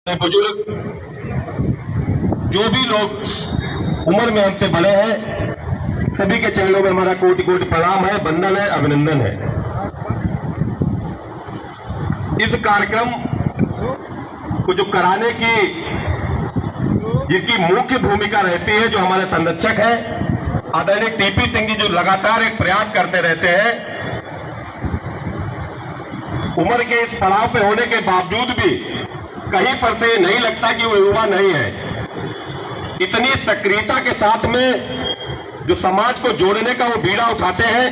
बुजुर्ग जो भी लोग उम्र में हमसे बड़े हैं, सभी के चरणों में हमारा कोटि कोटि प्रणाम है, वंदन है, अभिनंदन है। इस कार्यक्रम को जो कराने की जिनकी मुख्य भूमिका रहती है, जो हमारे संरक्षक हैं आदरणीय टीपी सिंह जी, जो लगातार एक प्रयास करते रहते हैं। उम्र के इस पड़ाव पे होने के बावजूद भी कहीं पर से नहीं लगता कि वो युवा नहीं है। इतनी सक्रियता के साथ में जो समाज को जोड़ने का वो बीड़ा उठाते हैं,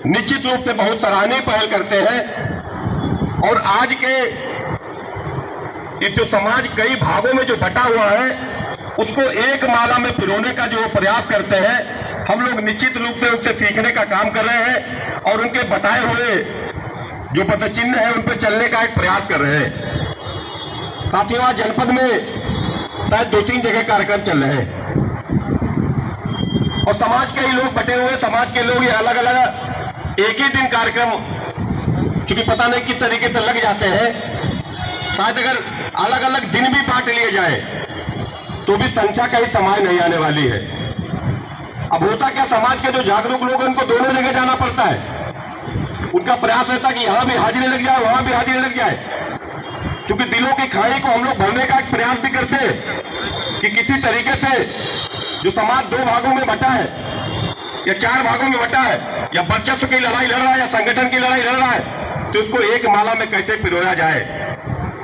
निश्चित रूप से बहुत सराहनीय पहल करते हैं। और आज के जो समाज कई भागों में जो बटा हुआ है, उसको एक माला में पिरोने का जो प्रयास करते हैं, हम लोग निश्चित रूप से उससे सीखने का काम कर रहे हैं और उनके बताए हुए जो पदचिन्ह है उन पर चलने का एक प्रयास कर रहे हैं। साथियों, आज जनपद में शायद 2-3 जगह कार्यक्रम चल रहे हैं और समाज के ही लोग बटे हुए, समाज के लोग ये अलग अलग एक ही दिन कार्यक्रम चूंकि पता नहीं किस तरीके से लग जाते हैं, शायद अगर अलग अलग दिन भी बांट लिए जाए तो भी संख्या कहीं समाज नहीं आने वाली है। अब होता क्या, समाज के जो जागरूक लोग हैं उनको दोनों जगह जाना पड़ता है। उनका प्रयास रहता है कि यहां भी हाजिरी लग जाए, वहां भी हाजिरी लग जाए। क्योंकि दिलों की खाई को हम लोग भरने का एक प्रयास भी करते हैं कि किसी तरीके से जो समाज 2 भागों में बटा है या 4 भागों में बटा है, या वर्चस्व की लड़ाई लड़ रहा है या संगठन की लड़ाई लड़ रहा है, तो उसको एक माला में कैसे पिरोया जाए।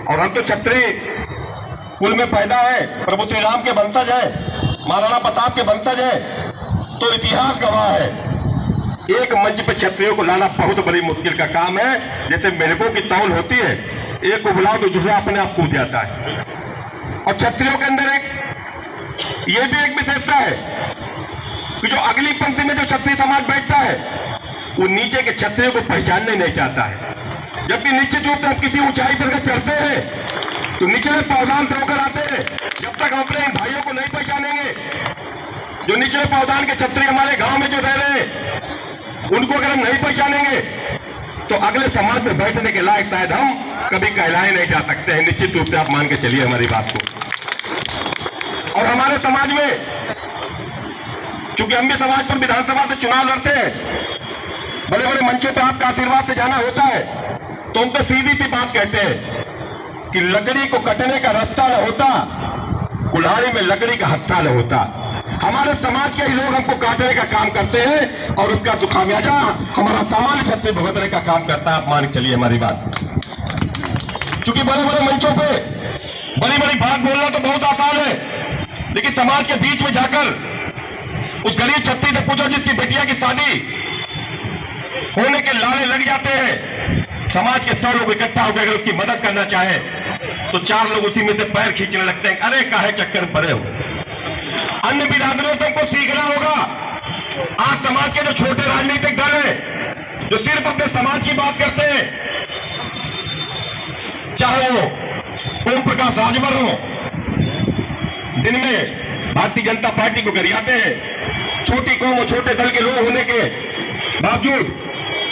और हम तो क्षत्रिय कुल में पैदा है, प्रभु श्री राम के वंशज है, महाराणा प्रताप के वंशज है, तो इतिहास गवाह है। एक मंच पे क्षत्रियों को लाना बहुत बड़ी मुश्किल का काम है। जैसे मेढकों की तौल होती है, एक को बुलाओ तो दूसरा अपने आप कूद जाता है। और क्षत्रियों के अंदर ये भी एक विशेषता है कि जो अगली पंक्ति में जो क्षत्रिय समाज बैठता है, वो नीचे के क्षत्रियों को पहचानने नहीं चाहता है। जबकि निश्चित रूप से हम किसी ऊंचाई पर चढ़ते हैं तो निचले पावदान से होकर आते हैं। जब तक हम अपने इन भाइयों को नहीं पहचानेंगे, जो निचले पावदान के क्षत्रिय हमारे गांव में जो रह रहे हैं, उनको अगर हम नहीं पहचानेंगे तो अगले समाज में बैठने के लायक शायद हम कभी कहलाए नहीं जा सकते हैं। निश्चित रूप से आप मान के चलिए हमारी बात को। और हमारे समाज में चूंकि हम भी समाज पर विधानसभा से चुनाव लड़ते हैं, बड़े बड़े मंचों पर आपका आशीर्वाद से जाना होता है, तो उन पर सीधी सी बात कहते हैं कि लकड़ी को कटने का रास्ता न होता, कुल्हाड़ी में लकड़ी का हत्था न होता। हमारे समाज के ही लोग हमको काटने का काम करते हैं और उसका तो खामियाजा हमारा सामान्य क्षत्रिय भुगतने का काम करता है। आप मान के चलिए हमारी बात। क्योंकि बड़े बड़े मंचों पे बड़ी बड़ी बात बोलना तो बहुत आसान है, लेकिन समाज के बीच में जाकर उस गरीब क्षत्रिय से पूछो जिसकी बेटिया की शादी होने के लाले लग जाते हैं, समाज के 100 लोग इकट्ठा होकर अगर उसकी मदद करना चाहे तो 4 लोग उसी में से पैर खींचने लगते हैं, अरे काहे चक्कर पड़े हो। अन्य बिरादरों से हमको सीखना होगा। आज समाज के जो छोटे राजनीतिक दल हैं, जो सिर्फ अपने समाज की बात करते हैं, चाहे वो ओम प्रकाश राजभर हो, दिन में भारतीय जनता पार्टी को गरियाते हैं, छोटी कौम और छोटे दल के लोग होने के बावजूद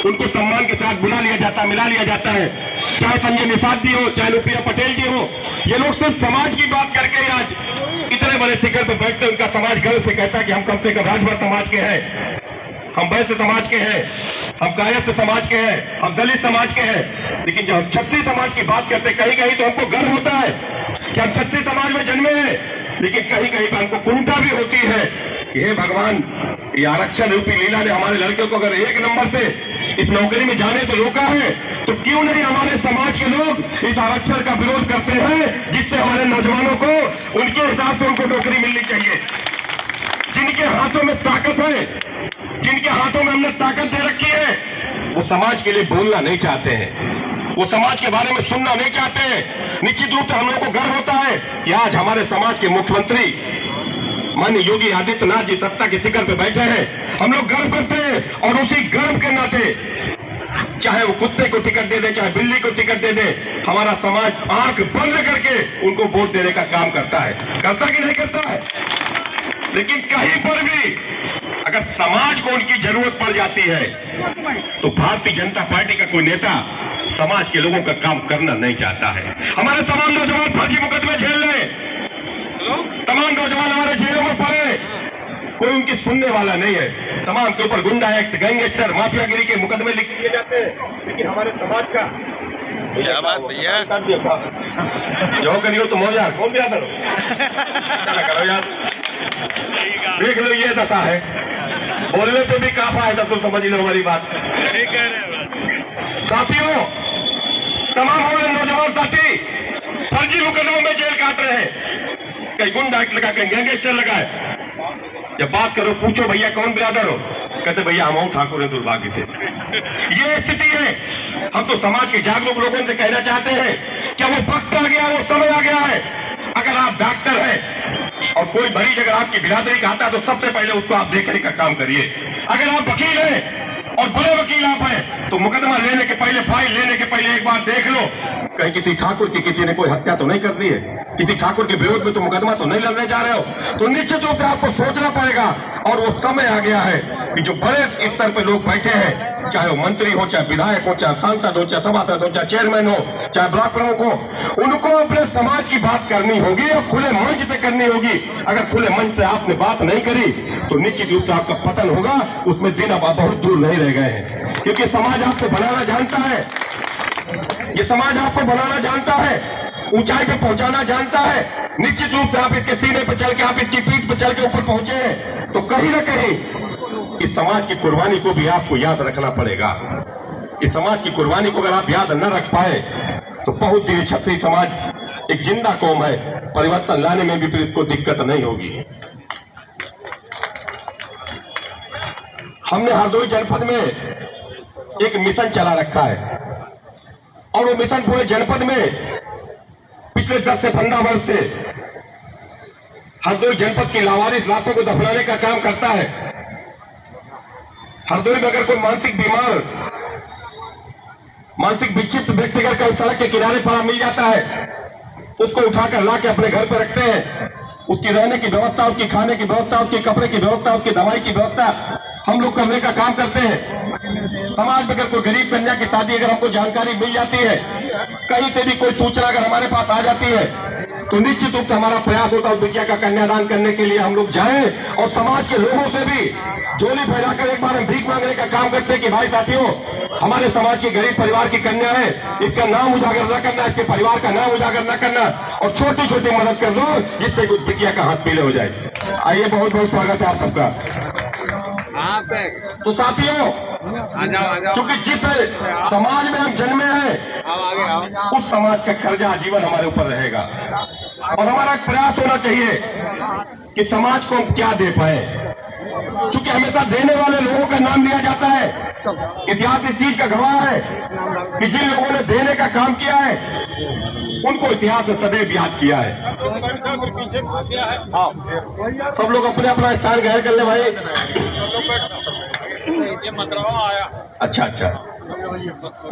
उनको सम्मान के साथ बुला लिया जाता, मिला लिया जाता है। चाहे संजय निषाद जी हो, चाहे अनुप्रिया पटेल जी हो, ये लोग सिर्फ समाज की बात करके ही आज इतने बड़े शिखर पर बैठते। उनका समाज गर्व से कहता है कि हम कम से कम राजभर समाज के हैं, हम वैश्य समाज के हैं, हम कायस्थ समाज के हैं, हम दलित समाज के हैं। लेकिन जब हम क्षत्रिय समाज की बात करते हैं, कहीं कहीं तो हमको गर्व होता है कि हम क्षत्रिय समाज में जन्मे हैं, लेकिन कहीं कहीं पर हमको कुंठा भी होती है कि हे भगवान, ये आरक्षण रूपी लीला ने हमारे लड़के को अगर 1 नंबर से इस नौकरी में जाने से रोका है, तो क्यों नहीं हमारे समाज के लोग इस आरक्षण का विरोध करते हैं, जिससे हमारे नौजवानों को उनके हिसाब से उनको नौकरी मिलनी चाहिए। जिनके हाथों में ताकत है, जिनके हाथों में हमने ताकत दे रखी है, वो समाज के लिए बोलना नहीं चाहते हैं, वो समाज के बारे में सुनना नहीं चाहते हैं। निश्चित रूप से हम लोगों को गर्व होता है कि आज हमारे समाज के मुख्यमंत्री माननीय योगी आदित्यनाथ जी सत्ता के शिखर पे बैठे हैं। हम लोग गर्व करते हैं और उसी गर्व के नाते चाहे वो कुत्ते को टिकट दे दे, चाहे बिल्ली को टिकट दे दे, हमारा समाज आंख बंद करके उनको वोट देने का काम करता है। करता कि नहीं करता है? लेकिन कहीं पर भी अगर समाज को उनकी जरूरत पड़ जाती है तो भारतीय जनता पार्टी का कोई नेता समाज के लोगों का काम करना नहीं चाहता है। हमारे तमाम नौजवान कोई उनकी सुनने वाला नहीं है। तमाम के ऊपर गुंडा एक्ट, गैंगस्टर, माफियागिरी के मुकदमे लिख दिए जाते हैं, लेकिन हमारे समाज का क्या बात भैया, जो करियो तुम हो यार, कौन भी आता करो यार। देख लो ये दशा है, बोलने पे भी काफा है, तो समझ लो हमारी बात। साथियों, तमाम हमारे नौजवान साथी फर्जी मुकदमों में जेल काट रहे हैं, कहीं गुंडा एक्ट लगा, कहीं गैंगस्टर लगा है। जब बात करो, पूछो भैया कौन बिरादर हो, कहते भैया हम ठाकुर है, दुर्भाग्य से। ये स्थिति है। हम तो समाज के जागरूक लोगों से कहना चाहते हैं कि वो वक्त आ गया, वो समय आ गया है। अगर आप डॉक्टर हैं और कोई मरीज अगर आपकी बिरादरी का आता है, तो सबसे पहले उसको आप देखने का काम करिए। अगर आप वकील हैं और बड़े वकील आप हैं, तो मुकदमा लेने के पहले, फाइल लेने के पहले एक बार देख लो, कहीं किसी ठाकुर की किसी ने कोई हत्या तो नहीं कर दी है, किसी ठाकुर के विरोध में तो मुकदमा तो नहीं लड़ने जा रहे हो। तो निश्चित रूप से आपको सोचना पड़ेगा। और वो समय आ गया है कि जो बड़े स्तर पर लोग बैठे हैं, चाहे वो मंत्री हो, चाहे विधायक हो, चाहे सांसद हो, चाहे सभासद हो, चाहे चेयरमैन हो, चाहे ब्लॉक प्रमुख हो, उनको अपने समाज की बात करनी होगी और खुले मंच से करनी होगी। अगर खुले मंच से आपने बात नहीं करी तो निश्चित रूप से आपका पतन होगा। उसमें दिन अब बहुत दूर नहीं रह गए हैं, क्योंकि समाज आपको बनाना जानता है। ये समाज आपको बनाना जानता है, ऊंचाई पे पहुंचाना जानता है। निश्चित रूप से आप इसके सीने पे चल के, आप इसकी पीठ पे चल के ऊपर पहुंचे हैं, तो कहीं ना कहीं इस समाज की कुर्बानी को भी आपको याद रखना पड़ेगा। इस समाज की कुर्बानी को अगर आप याद न रख पाए तो बहुत ही क्षत्रिय समाज एक जिंदा कौम है, परिवर्तन लाने में भी फिर इसको दिक्कत नहीं होगी। हमने हरदोई जनपद में एक मिशन चला रखा है और वो मिशन पूरे जनपद में पिछले 10 से 15 वर्ष से हरदोई जनपद की लावारिस लाशों को दफनाने का काम करता है। हरदोई में अगर कोई मानसिक बीमार, मानसिक विक्षिप्त व्यक्ति अगर कहीं सड़क के किनारे पड़ा मिल जाता है, उसको उठाकर ला के अपने घर पर रखते हैं। उसकी रहने की व्यवस्था, उसकी खाने की व्यवस्था, उसके कपड़े की व्यवस्था, उसकी दवाई की व्यवस्था हम लोग करने का काम करते हैं। समाज में अगर कोई गरीब कन्या की शादी अगर हमको जानकारी मिल जाती है, कहीं से भी कोई सूचना अगर हमारे पास आ जाती है, तो निश्चित रूप से हमारा प्रयास होता है बिटिया का कन्यादान करने के लिए हम लोग जाएं और समाज के लोगों से भी झोली फैलाकर एक बार हम भीख मांगने का काम करते हैं कि भाई साथियों, हमारे समाज के गरीब परिवार की कन्या है, इसका नाम उजागर न करना, इसके परिवार का नाम उजागर न करना और छोटी छोटी मदद कर दो जिससे कुछ बिटिया का हाथ पीले हो जाए। आइए, बहुत बहुत स्वागत है आप सबका। तो साथियों, क्योंकि जिस समाज में हम जन्मे हैं उस समाज का कर्जा आजीवन हमारे ऊपर रहेगा और हमारा एक प्रयास होना चाहिए कि समाज को हम क्या दे पाए। क्योंकि हमेशा देने वाले लोगों का नाम लिया जाता है। इतिहास इस चीज का गवाह है कि जिन लोगों ने देने का काम किया है उनको इतिहास में सदैव याद किया है। सब लोग अपने अपना स्थान ग्रहण कर ले भाई। अच्छा अच्छा,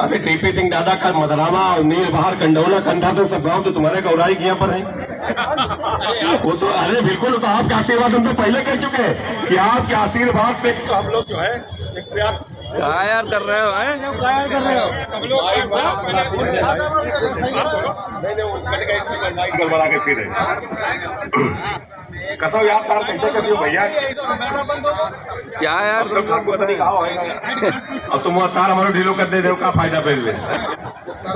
अरे टीपी सिंह दादा का मदरावा और नील बहार कंडौला कंधा तो सब गाँव तो तुम्हारे गौराई के यहाँ पर है। वो तो अरे बिल्कुल, तो आपके आशीर्वाद हम तो पहले कह चुके हैं कि आपके आशीर्वाद से तो हम लोग जो है क्या यार कर रहे हो, हैं? क्या कर रहे हो सब लोग? गड़बड़ा के फिर कसो यार, तार कैसे कर दियो भैया? क्या यार सब लोग बताओ। अब तुम तार हमारे ढीलो कर दे दो, का फायदा फिर ले।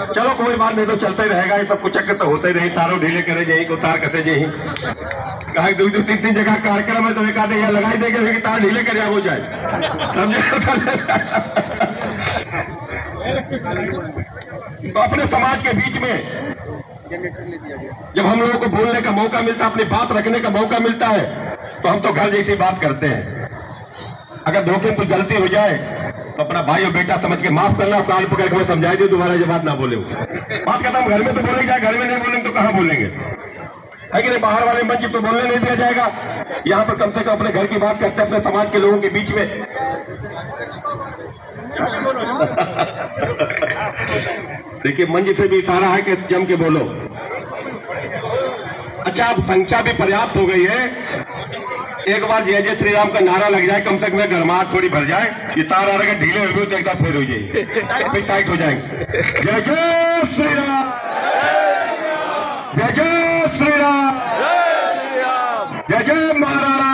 चलो कोई बात नहीं, तो चलते रहेगा, ये सब कुछ चक्कर तो होते ही रही। तारों ढीले करे जाही को तार कसे जाही, कहा 2-3 जगह कार्यक्रम है तो एक आधे यहाँ लगाई देंगे कि तार ढीले करे हो जाए, समझे? तो अपने समाज के बीच में जब हम लोगों को बोलने का मौका मिलता है, अपनी बात रखने का मौका मिलता है, तो हम तो घर जैसी बात करते हैं। अगर धोखे में कोई गलती हो जाए तो अपना भाई और बेटा समझ के माफ करना, काल पकड़ के समझाई दे, दोबारा ये बात ना बोले। बात करता हम घर में तो बोलेंगे, घर में नहीं बोलेंगे तो कहाँ बोलेंगे, है कि नहीं? बाहर वाले मंच तो बोलने नहीं दिया जाएगा। यहाँ पर कम से कम अपने घर की बात करते हैं, अपने समाज के लोगों के बीच में। देखिए, मंच से भी इशारा है कि जम के बोलो। अच्छा, अब संख्या भी पर्याप्त हो गई है। एक बार जय जय श्री राम का नारा लग जाए, कम से कम गर्माहट थोड़ी भर जाए। ये तार आ रहा है, ढीले हो तो एक बार फिर हो जाएगी, फिर टाइट हो जाएंगे। जय जय श्री राम, जय जय श्री राम, जय जय महाराणा।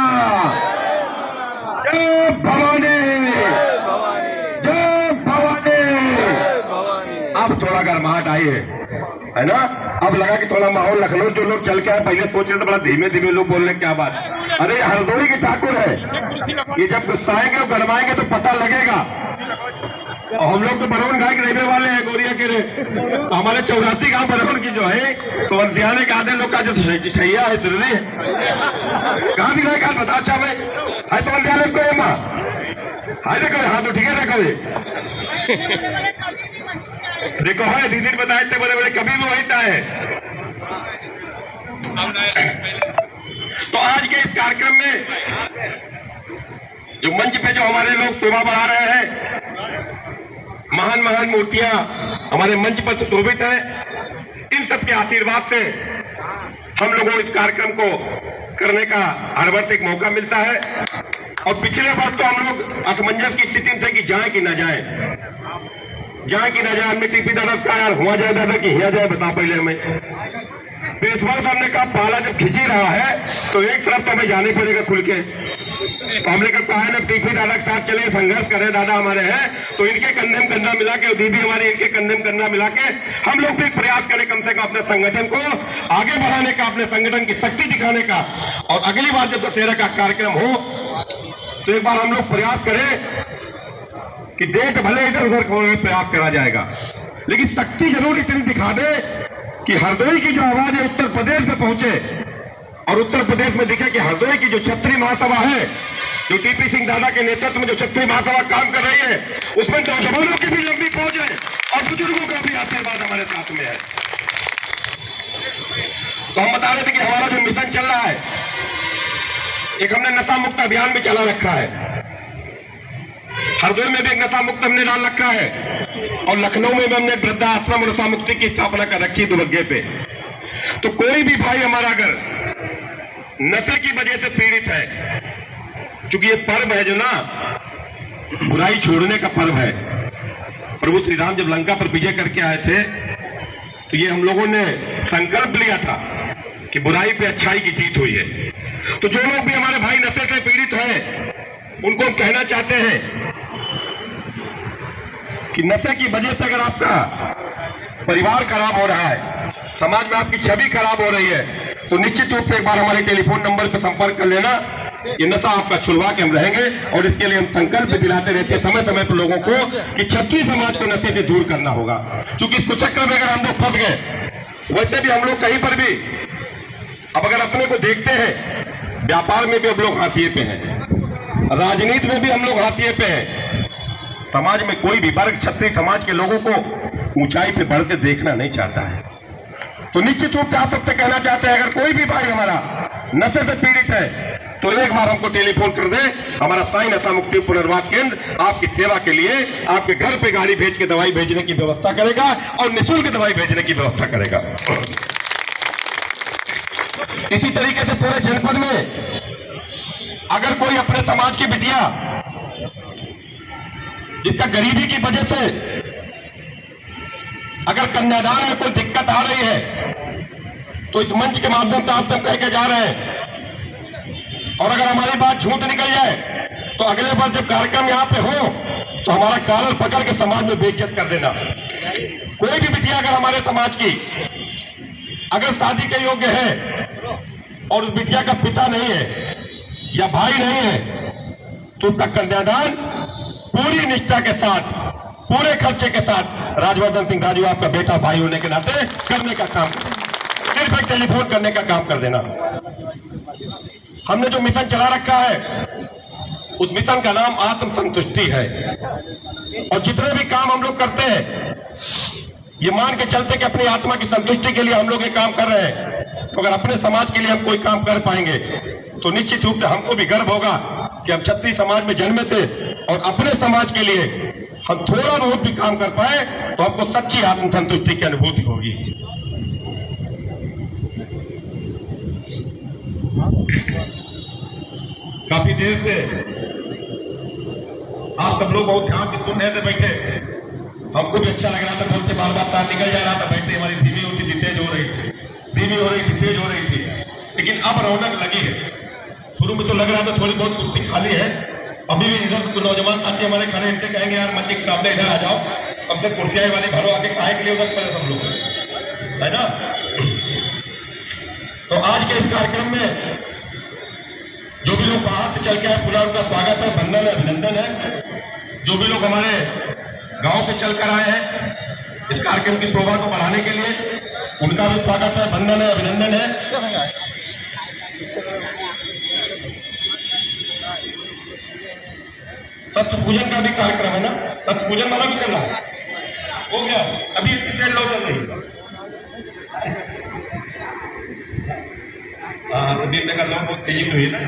जय भवानी, जय भवानी। अब थोड़ा गर्माहट आई है ना? अब लगा कि थोड़ा माहौल लखनऊ जो लोग चल के आए, पहले सोच रहे थे बड़ा धीमे धीमे लोग बोल रहे क्या बात। अरे हरदोई के ठाकुर है, ये जब गुस्साएंगे और गरमाएंगे तो पता लगेगा। और हम लोग तो बरौन गाय के रहने वाले हैं, गोरिया के तो हमारे 84 गांव बरौन की जो है तो वंशियाने का आधे लोग का जो छैया है जरूरी है। कहाँ भी रहे बता अच्छा मैं है तो वंशियाने को माँ हाय देखो हाँ तो ठीक है देखो देखो है दीदी बताए थे बड़े बड़े कभी भी वही है। तो आज के इस कार्यक्रम में जो मंच पे जो हमारे लोग शोभा बढ़ा रहे हैं, महान महान मूर्तियां हमारे मंच पर सुशोभित है, इन सबके आशीर्वाद से हम लोगों को इस कार्यक्रम को करने का हर वर्ष एक मौका मिलता है। और पिछले वर्ष तो हम लोग असमंजस की स्थिति में थे कि जाए कि ना जाए, जाए कि ना जाए। हमने टीपी दादा कहा यार हुआ जाए दादा कि हिया जाए, बता पहले हमें। तो इस वर्ष हमने कहा पाला जब खिंची रहा है तो एक तरफ तो हमें जाने पड़ेगा खुल के। तो हमने कहा है ना टीपी दादा के साथ चले, संघर्ष करें, दादा हमारे हैं तो इनके कंधे में कंधा मिला के, दीदी हमारे इनके कंधे में कंधा मिला के हम लोग भी प्रयास करें कम से कम अपने संगठन को आगे बढ़ाने का, अपने संगठन की शक्ति दिखाने का। और अगली बार जब दशहरा का कार्यक्रम हो तो एक बार हम लोग प्रयास करें कि देख भले इधर उधर प्रयास करा जाएगा, लेकिन शक्ति जरूर इतनी दिखा दे कि हरदोई की जो आवाज है उत्तर प्रदेश में पहुंचे और उत्तर प्रदेश में दिखे कि हरदोई की जो क्षत्रिय महासभा है, जो टीपी सिंह दादा के नेतृत्व में जो क्षत्रिय महासभा काम कर रही है, उसमें नौजवानों की भी लंबी पहुंच है और बुजुर्गों का भी आशीर्वाद हमारे साथ में है। तो हम बता रहे थे कि हमारा जो मिशन चल रहा है, एक हमने नशा मुक्त अभियान भी चला रखा है, हरदोई में भी एक नशा मुक्त हमने डाल रखा है और लखनऊ में भी हमने वृद्धाश्रम और नशा मुक्ति की स्थापना कर रखी है दुबग्गे पे। तो कोई भी भाई हमारा अगर नशे की वजह से पीड़ित है, क्योंकि ये पर्व है जो ना बुराई छोड़ने का पर्व है। प्रभु श्री राम जब लंका पर विजय करके आए थे तो ये हम लोगों ने संकल्प लिया था कि बुराई पे अच्छाई की जीत हुई है। तो जो लोग भी हमारे भाई नशे से पीड़ित हैं उनको हम कहना चाहते हैं कि नशे की वजह से अगर आपका परिवार खराब हो रहा है, समाज में आपकी छवि खराब हो रही है, तो निश्चित रूप से एक बार हमारे टेलीफोन नंबर पर संपर्क कर लेना। ये नशा आपका छुड़वा के हम रहेंगे और इसके लिए हम संकल्प दिलाते रहते हैं समय समय पर लोगों को कि क्षत्रिय समाज को नशे से दूर करना होगा। क्योंकि इस कुचक्र में अगर हम लोग फंस गए, वैसे भी हम लोग कहीं पर भी अब अगर अपने को देखते हैं, व्यापार में भी हम लोग हाशिए पे हैं, राजनीति में भी हम लोग हाशिए पे हैं। समाज में कोई भी वर्ग क्षत्रिय समाज के लोगों को ऊंचाई पे बढ़ते देखना नहीं चाहता है। तो निश्चित रूप से आप सबसे कहना चाहते हैं, अगर कोई भी भाई हमारा नशे से पीड़ित है तो एक बार हमको टेलीफोन कर दे। हमारा साई नशा मुक्ति पुनर्वास केंद्र आपकी सेवा के लिए आपके घर पे गाड़ी भेज के दवाई भेजने की व्यवस्था करेगा और निःशुल्क दवाई भेजने की व्यवस्था करेगा। इसी तरीके से पूरे जनपद में अगर कोई अपने समाज की बिटिया जिसका गरीबी की वजह से अगर कन्यादान में कोई दिक्कत आ रही है तो इस मंच के माध्यम से आप सब कह के जा रहे हैं। और अगर हमारी बात झूठ निकल जाए तो अगले बार जब कार्यक्रम यहाँ पे हो तो हमारा कॉलर पकड़ के समाज में बेइज्जत कर देना। कोई भी बिटिया अगर हमारे समाज की अगर शादी के योग्य है और उस बिटिया का पिता नहीं है या भाई नहीं है तो उसका कन्यादान पूरी निष्ठा के साथ, पूरे खर्चे के साथ राजवर्धन सिंह राजू आपका बेटा भाई होने के नाते करने का काम, सिर्फ एक टेलीफोन करने का काम कर देना। हमने जो मिशन चला रखा है उस मिशन का नाम आत्म संतुष्टि है। और जितने भी काम हम लोग करते हैं ये मान के चलते कि अपनी आत्मा की संतुष्टि के लिए हम लोग ये काम कर रहे हैं। तो अगर अपने समाज के लिए हम कोई काम कर पाएंगे तो निश्चित रूप से हमको भी गर्व होगा कि हम क्षत्रिय समाज में जन्मे थे और अपने समाज के लिए हम थोड़ा बहुत भी काम कर पाए तो हमको सच्ची आत्म संतुष्टि की अनुभूति होगी। काफी देर से आप सब लोग बहुत ध्यान से सुन रहे थे बैठे, हमको भी अच्छा लग रहा था, बोलते बार बार तार निकल जा रहा था, बैठे हमारी धीमी होती थी, तेज हो रही थी, धीमी हो रही थी, तेज हो रही थी, लेकिन अब रौनक लगी है। शुरू में तो लग रहा था थोड़ी बहुत कुर्सी खाली है अभी भी इधर कुछ नौजवान साथी हमारे खड़े इनसे कहेंगे यार मंच के सामने इधर आ जाओ, कम से कुर्सियां वाली भरो आके, काहे के लिए उधर पड़े सब लोग, है ना। तो आज के इस कार्यक्रम में जो भी लोग बाहर से चल के आए, पूरा उनका स्वागत है, वंदन है, अभिनंदन है। जो भी लोग हमारे गांव से चल कर आए हैं इस कार्यक्रम की शोभा को बढ़ाने के लिए, उनका भी स्वागत है, वंदन है, अभिनंदन है। सत्य पूजन का भी कार्यक्रम है ना, सत्य पूजन वाला भी चल रहा है, हो गया अभी इतनी देर लोग चल रही। हाँ तो 2 लोग बहुत तेजी में हुई ना।